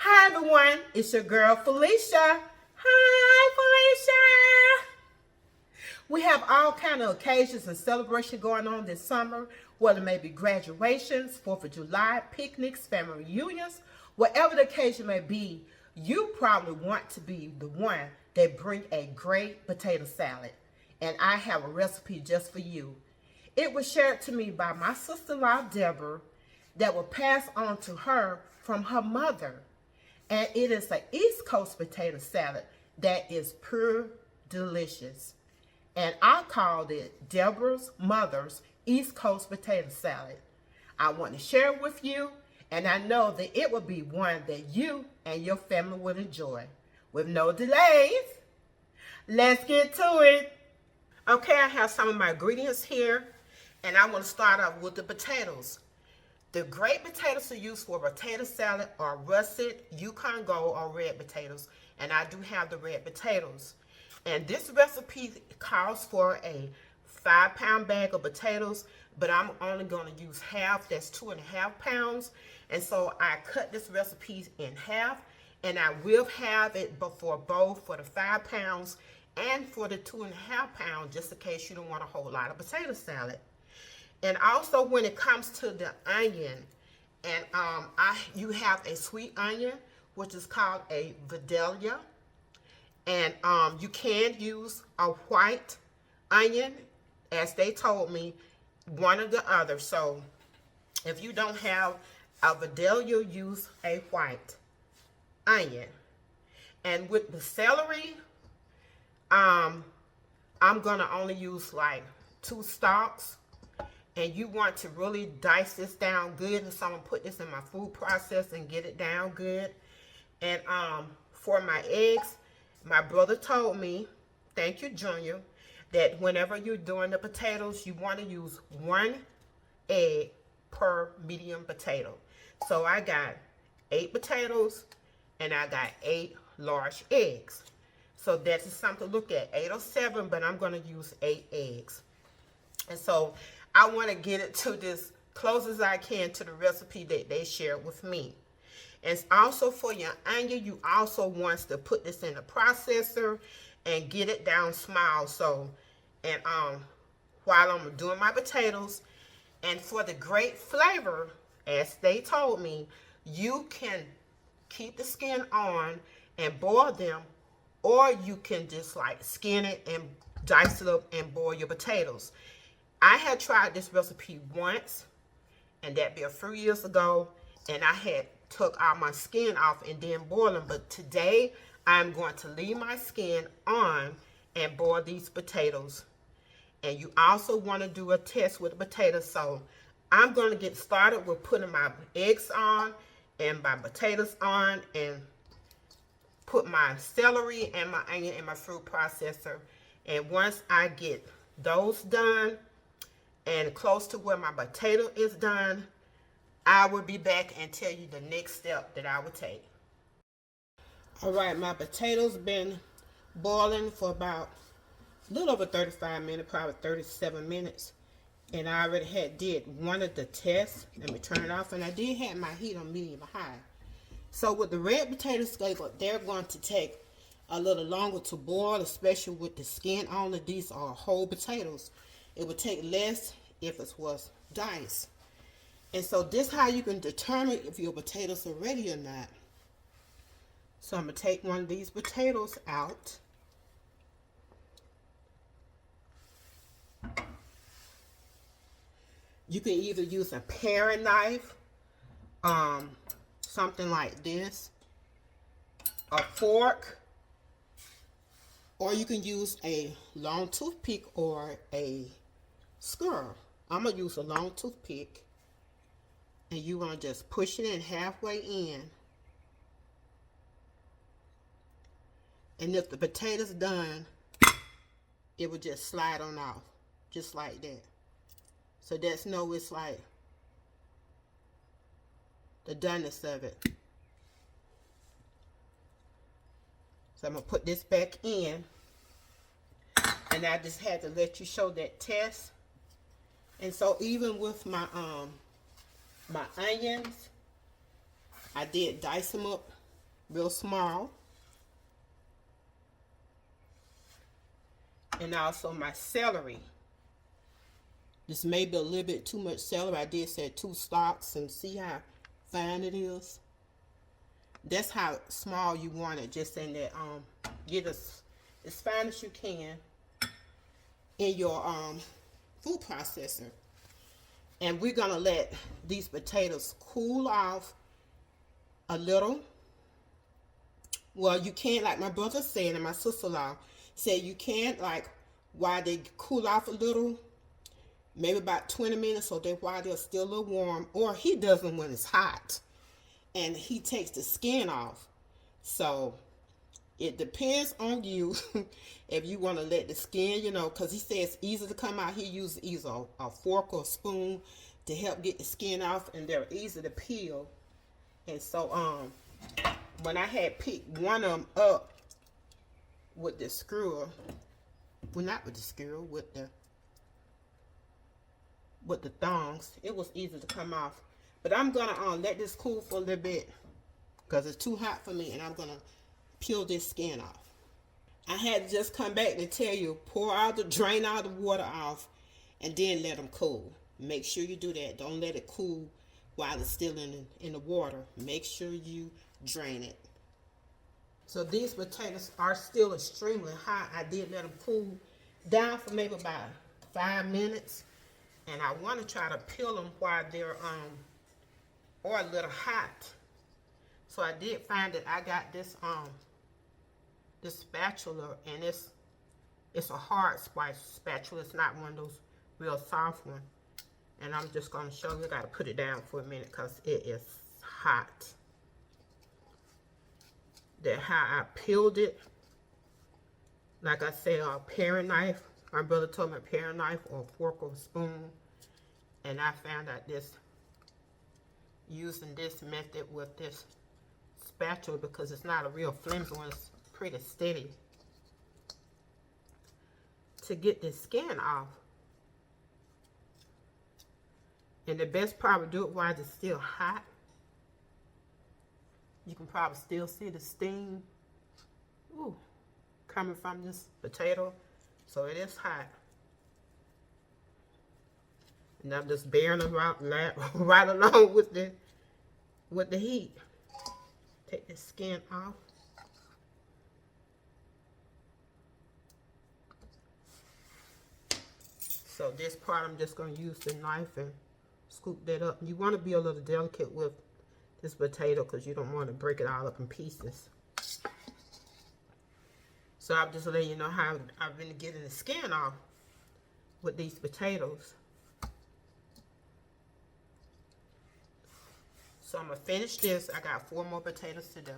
Hi everyone, it's your girl Felicia. Hi Felicia. We have all kind of occasions and celebration going on this summer, whether it may be graduations, 4th of July, picnics, family reunions, whatever the occasion may be, you probably want to be the one that bring a great potato salad. And I have a recipe just for you. It was shared to me by my sister-in-law, Debra, that will pass on to her from her mother. And it is an East Coast potato salad that is pure delicious. And I called it Debra's Mother's East Coast Potato Salad. I want to share it with you, and I know that it will be one that you and your family will enjoy. With no delays, let's get to it. Okay, I have some of my ingredients here, and I want to start off with the potatoes. The great potatoes to use for a potato salad are Russet, Yukon Gold, or red potatoes, and I do have the red potatoes. And this recipe calls for a 5-pound bag of potatoes, but I'm only going to use half. That's 2.5 pounds. And so I cut this recipe in half, and I will have it for both for the 5 pounds and for the 2.5 pounds, just in case you don't want a whole lot of potato salad. And also when it comes to the onion, and you have a sweet onion, which is called a Vidalia. And you can use a white onion, as they told me, one or the other. So if you don't have a Vidalia, use a white onion. And with the celery, I'm going to only use like 2 stalks. And you want to really dice this down good. And so I'm going to put this in my food processor and get it down good. And for my eggs, my brother told me, thank you, Junior, that whenever you're doing the potatoes, you want to use 1 egg per medium potato. So I got 8 potatoes and I got 8 large eggs. So that's something to look at, 8 or 7, but I'm going to use 8 eggs. And so I want to get it to this close as I can to the recipe that they shared with me. And also for your onion, you also want to put this in the processor and get it down small. So, and while I'm doing my potatoes, and for the great flavor, as they told me, you can keep the skin on and boil them, or you can just like skin it and dice it up and boil your potatoes. I had tried this recipe once, and that'd be a few years ago, and I had took all my skin off and then boil them. But today, I'm going to leave my skin on and boil these potatoes. And you also want to do a test with the potatoes. So I'm going to get started with putting my eggs on and my potatoes on, and put my celery and my onion in my food processor. And once I get those done and close to where my potato is done, I will be back and tell you the next step that I will take. All right, my potatoes been boiling for about a little over 35 minutes, probably 37 minutes. And I already did one of the tests. Let me turn it off. And I did have my heat on medium high. So with the red potatoes, they're going to take a little longer to boil, especially with the skin on. These are whole potatoes. It would take less if it was diced. And so this is how you can determine if your potatoes are ready or not. So I'm going to take one of these potatoes out. You can either use a paring knife, something like this, a fork, or you can use a long toothpick or a skewer. I'm going to use a long toothpick. And you want to just push it in halfway in. And if the potato's done, it will just slide on off. Just like that. So that's it's like the doneness of it. So I'm going to put this back in. And I just had to let you show that test. And so even with my onions, I did dice them up real small. And also my celery. This may be a little bit too much celery. I did say 2 stalks, and see how fine it is. That's how small you want it. Just in that get as fine as you can in your food processor. And we're gonna let these potatoes cool off a little. Well, you can't, like my brother said and my sister-in-law said, you can't, like, while they cool off a little, maybe about 20 minutes, so that while they're still a little warm, or he does them when it's hot, and he takes the skin off. So it depends on you if you want to let the skin, you know, because he says it's easy to come out. He uses either a fork or a spoon to help get the skin off, and they're easy to peel. And so when I had picked one of them up with the skewer, well, not with the skewer, with the thongs, it was easy to come off. But I'm gonna let this cool for a little bit because it's too hot for me, and I'm gonna peel this skin off. I had to just come back to tell you, drain all the water off, and then let them cool. Make sure you do that. Don't let it cool while it's still in the water. Make sure you drain it. So these potatoes are still extremely hot. I did let them cool down for maybe about 5 minutes, and I want to try to peel them while they're or a little hot. So I did find that I got this spatula, and it's a hard spatula. It's not one of those real soft ones. And I'm just going to show you. I got to put it down for a minute because it is hot. That's how I peeled it. Like I said, a paring knife. My brother told me a paring knife or a fork or a spoon. And I found out using this method with this spatula, because it's not a real flimsy one, it's pretty steady, to get the skin off. And the best part would do it while it's still hot. You can probably still see the steam coming from this potato. So it is hot. And I'm just bearing it right along with the heat. Take the skin off. So this part I'm just going to use the knife and scoop that up. You want to be a little delicate with this potato because you don't want to break it all up in pieces. So I'm just letting you know how I've been getting the skin off with these potatoes. So I'm going to finish this. I got 4 more potatoes to do.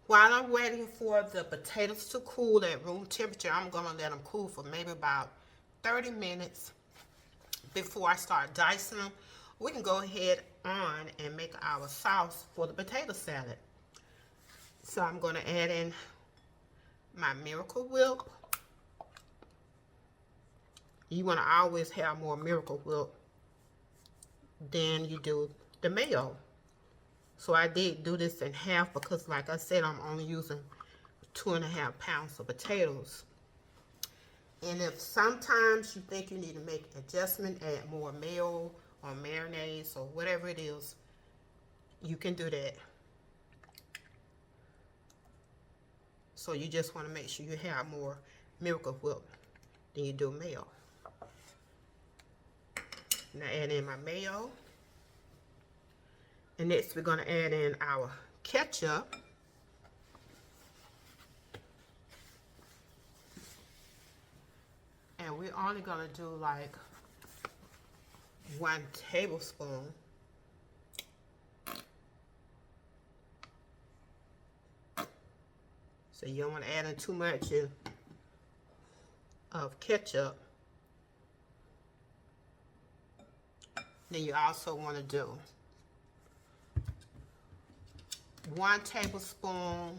While I'm waiting for the potatoes to cool at room temperature, I'm going to let them cool for maybe about 30 minutes before I start dicing them. We can go ahead on and make our sauce for the potato salad. So I'm going to add in my Miracle Whip. You want to always have more Miracle Whip than you do the mayo. So I did do this in half because, like I said, I'm only using 2.5 pounds of potatoes. And if sometimes you think you need to make an adjustment, add more mayo or mayonnaise or whatever it is, you can do that. So you just want to make sure you have more Miracle Whip than you do mayo. Now add in my mayo. And next we're going to add in our ketchup. And we're only going to do like 1 tablespoon. So you don't want to add in too much of ketchup. Then you also want to do 1 tablespoon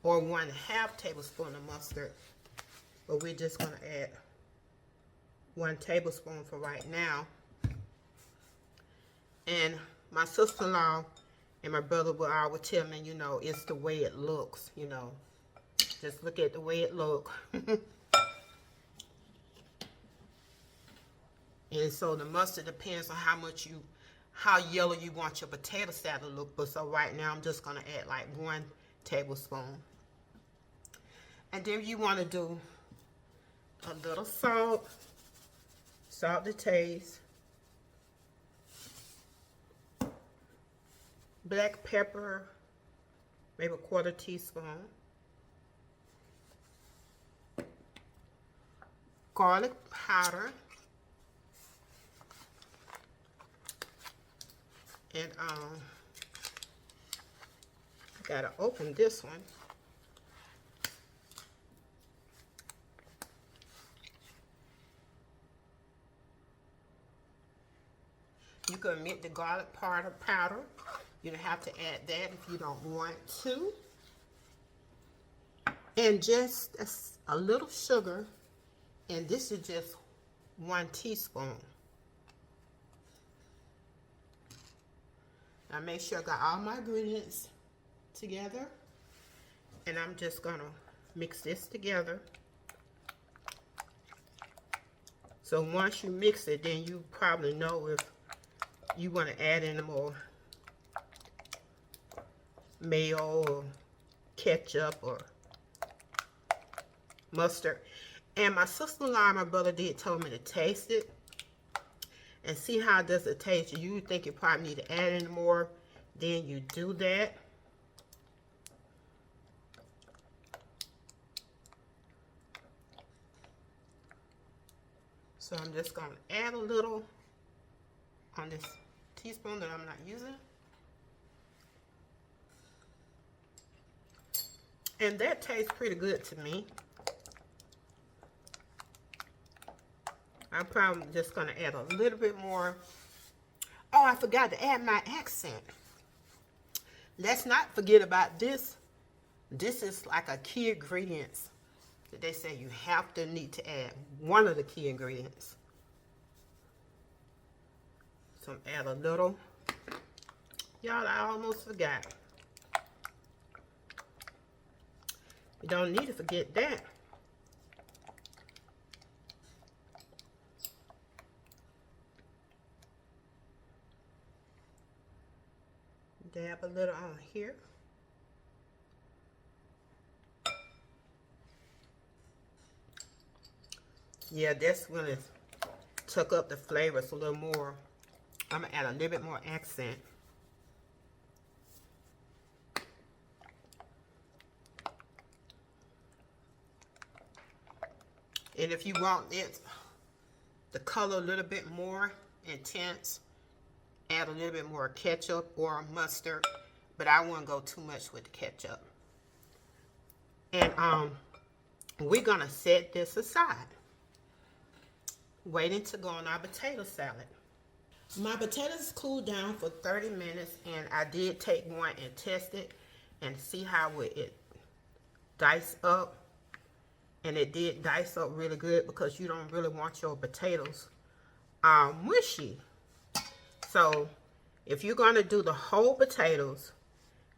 or 1.5 tablespoon of mustard. But we're just going to add 1 tablespoon for right now. And my sister-in-law And my brother would always tell me, you know, it's the way it looks, you know. Just look at the way it looks. And so the mustard depends on how yellow you want your potato salad to look. But so right now I'm just gonna add like 1 tablespoon. And then you want to do a little salt to taste, black pepper, maybe a 1/4 teaspoon, garlic powder, and I gotta open this one. You can omit the garlic powder. You don't have to add that if you don't want to. And just a little sugar, and this is just 1 teaspoon. Now make sure I got all my ingredients together, and I'm just gonna mix this together. So once you mix it, then you probably know if you want to add any more mayo or ketchup or mustard. And my sister-in-law and my brother told me to taste it and see how does it taste. If you think you probably need to add any more, then you do that. So I'm just going to add a little on this teaspoon that I'm not using. And that tastes pretty good to me. I'm probably just going to add a little bit more. Oh, I forgot to add my accent. Let's not forget about this. This is like a key ingredients that they say you need to add. One of the key ingredients. So add a little. Y'all, I almost forgot. You don't need to forget that. Dab a little on here. Yeah, that's when it took up the flavors a little more. I'm gonna add a little bit more accent. And if you want it, the color a little bit more intense, add a little bit more ketchup or mustard, but I wouldn't go too much with the ketchup. And we're gonna set this aside, waiting to go on our potato salad. My potatoes cooled down for 30 minutes, and I did take one and test it and see how it diced up. And it did dice up really good because you don't really want your potatoes mushy. So if you're going to do the whole potatoes,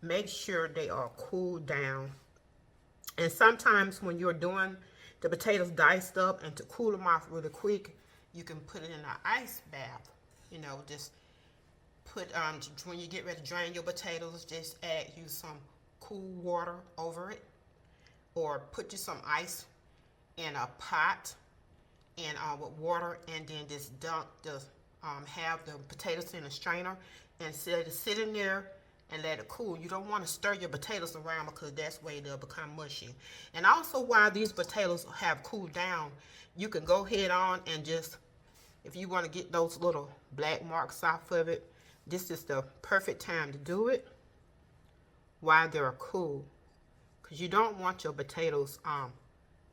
make sure they are cooled down. And sometimes when you're doing the potatoes diced up, and to cool them off really quick, you can put it in an ice bath. You know, just put, when you get ready to drain your potatoes, just use some cool water over it. Or put you some ice in a pot and with water, and then just dump have the potatoes in a strainer and sit in there and let it cool. You don't want to stir your potatoes around because that's where they'll become mushy. And also, while these potatoes have cooled down, you can go ahead on and just, if you want to get those little black marks off of it, this is the perfect time to do it while they're cool, because you don't want your potatoes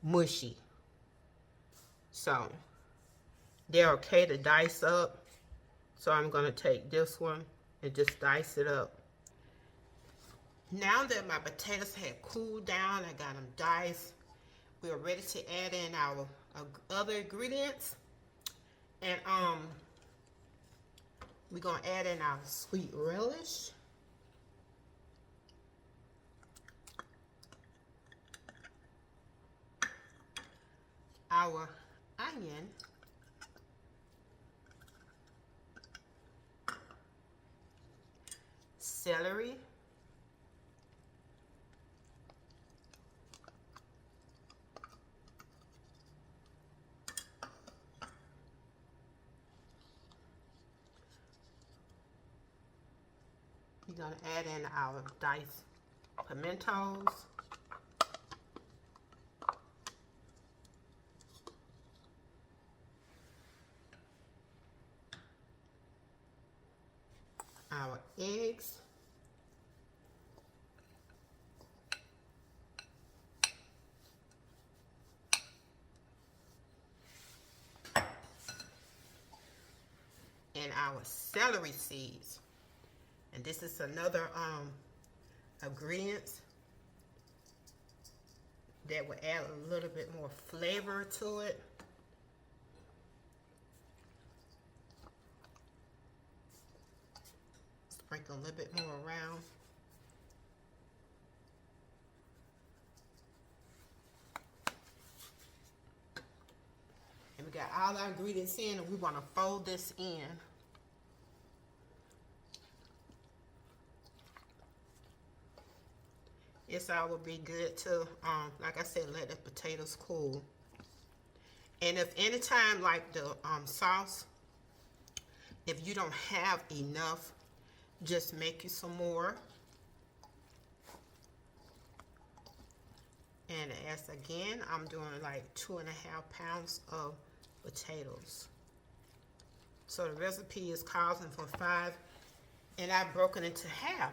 mushy. So they're okay to dice up. So I'm going to take this one and just dice it up. Now that my potatoes have cooled down, I got them diced, we're ready to add in our other ingredients. And we're going to add in our sweet relish. our onion. Celery. We're going to add in our diced pimientos. Our eggs. And our celery seeds. And this is another ingredient that will add a little bit more flavor to it. Sprinkle a little bit more around. And we got all our ingredients in, and we want to fold this in. This all will be good to, like I said, let the potatoes cool. And if anytime, like the sauce, if you don't have enough, just make you some more. And as again, I'm doing like 2.5 pounds of potatoes. So the recipe is calling for 5, and I've broken it into half.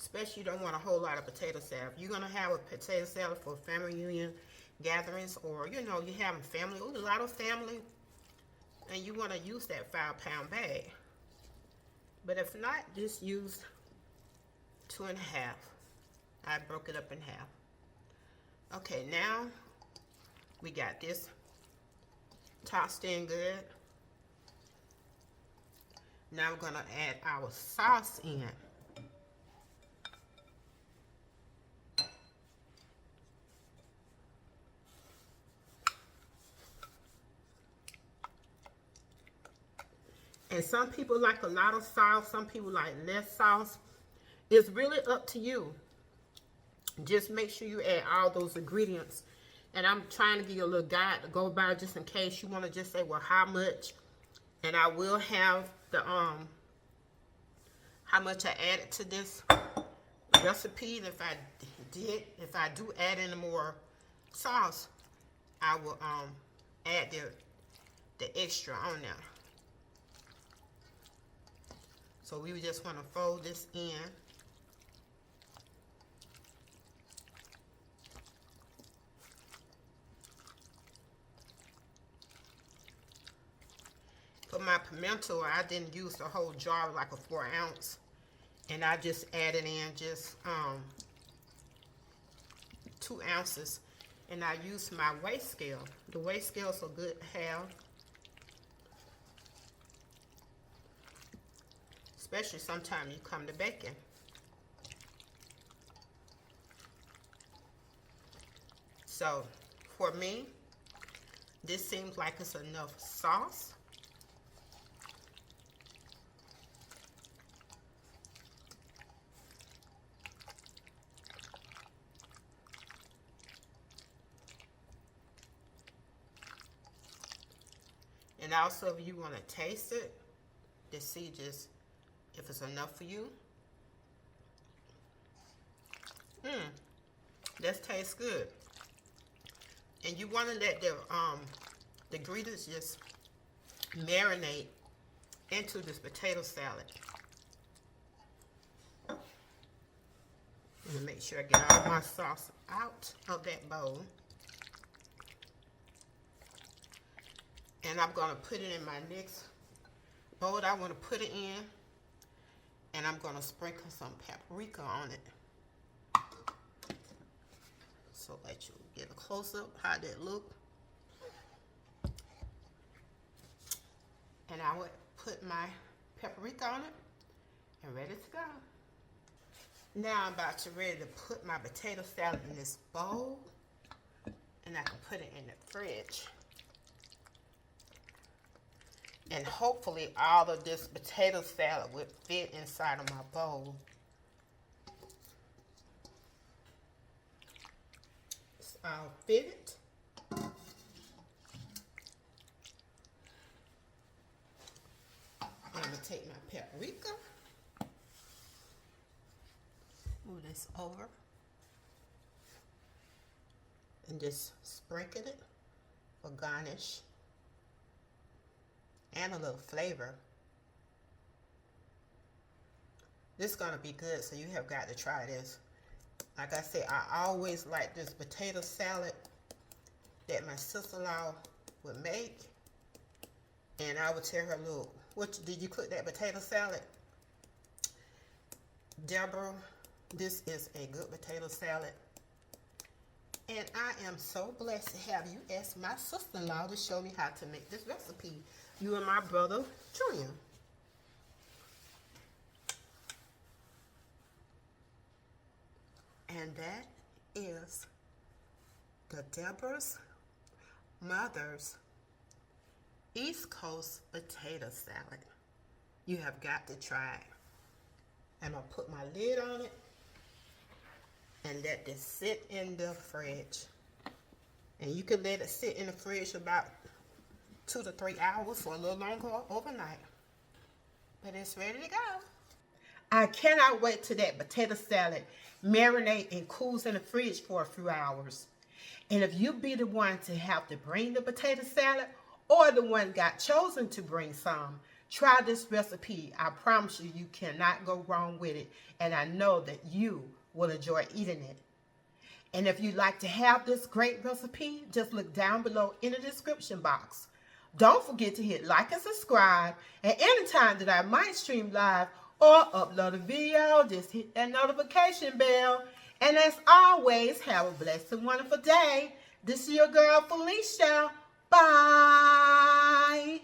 Especially you don't want a whole lot of potato salad. If you're gonna have a potato salad for family reunion gatherings, or you know, you having family, a lot of family, and you want to use that 5-pound bag. But if not, just use 2.5. I broke it up in half. Okay, now we got this tossed in good. Now we're gonna add our sauce in. And some people like a lot of sauce, some people like less sauce. It's really up to you. Just make sure you add all those ingredients. And I'm trying to give you a little guide to go by just in case you want to just say, well, how much? And I will have the how much I added to this recipe. And if I do add any more sauce, I will add the extra on there. So we just want to fold this in. For my pimento, I didn't use the whole jar like a 4 ounce. And I just added in just 2 ounces. And I used my weigh scale. The weigh scale is so good to have. Especially sometimes you come to baking. So for me, this seems like it's enough sauce. And also if you want to taste it to see just if it's enough for you. That tastes good. And you want to let the ingredients just marinate into this potato salad. I'm gonna make sure I get all my sauce out of that bowl. And I'm gonna put it in my next bowl I want to put it in. And I'm going to sprinkle some paprika on it. So let you get a close-up how that look. And I would put my paprika on it and ready to go. Now I'm about to ready to put my potato salad in this bowl. And I can put it in the fridge. And hopefully all of this potato salad would fit inside of my bowl. It's all fitted. I'm going to take my paprika. Move this over. And just sprinkle it for garnish. And a little flavor. This is going to be good, so you have got to try this. Like I said, I always like this potato salad that my sister-in-law would make. And I would tell her, look, did you cook that potato salad? Debra, this is a good potato salad. And I am so blessed to have you as my sister-in-law to show me how to make this recipe. You and my brother, Junior. And that is the Debra's mother's East Coast potato salad. You have got to try it. I'm going to put my lid on it and let this sit in the fridge. And you can let it sit in the fridge about 2 to 3 hours or a little longer overnight. But it's ready to go. I cannot wait till that potato salad marinate and cools in the fridge for a few hours. And if you be the one to have to bring the potato salad or the one got chosen to bring some, try this recipe. I promise you, you cannot go wrong with it. And I know that you will enjoy eating it. And if you'd like to have this great recipe, just look down below in the description box. Don't forget to hit like and subscribe. And anytime that I might stream live or upload a video, just hit that notification bell. And as always, have a blessed and wonderful day. This is your girl, Felicia. Bye.